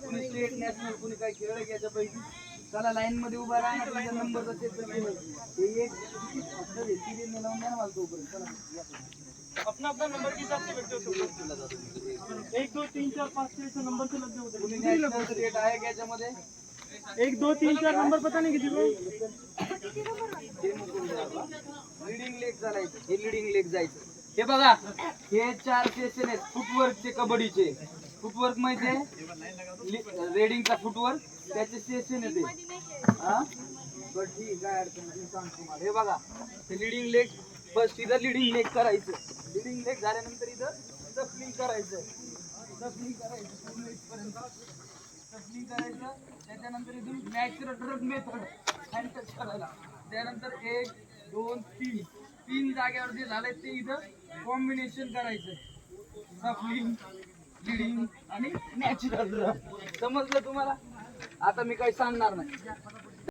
कुणी state national कुणी काय खेळ घ्यायच्या पैकी चला लाईन मध्ये उभा राहा तुमच्या नंबरचा चेक हे एक लावून द्या ना मला तोपर्यंत चला अपना अपना नंबर के हिसाब से बैठे हो 1 2 3 4 5 6 नंबर से लग जाओ कुणी नॅशनल स्टेट आहे का याच्यामध्ये 1 2 3 4 नंबर पता नहीं किसी को लीडिंग लेग चालायचं हे लीडिंग लेग जायचं हे बघा हे 4 सेशन आहेत फुटवर्कचे कबड्डीचे फुटवर्क माहिती आहे रेडिंगचा फुटवर्क त्याचे सेशन येते हा बरं ठीक आहे अडचण नाही सांगतो तुम्हाला हे बघा हे लीडिंग लेग फर्स्ट इथं लीडिंग लेग करायचं लीडिंग लेग झाल्यानंतर इथं स्टफलिंग करायचं स्टफलिंग करायचं पूर्ण इथपर्यंत स्टफलिंग करायचं त्याच्यानंतर इथून natural drug method hand touch करायला त्यानंतर 1 2 3 तीन जागेवर जे झालंय ते इथं कॉम्बिनेशन करायचं स्टफलिंग लीडिंग आणि नॅचरल ड्रग समजलं तुम्हाला आता मी काही सांगणार नाही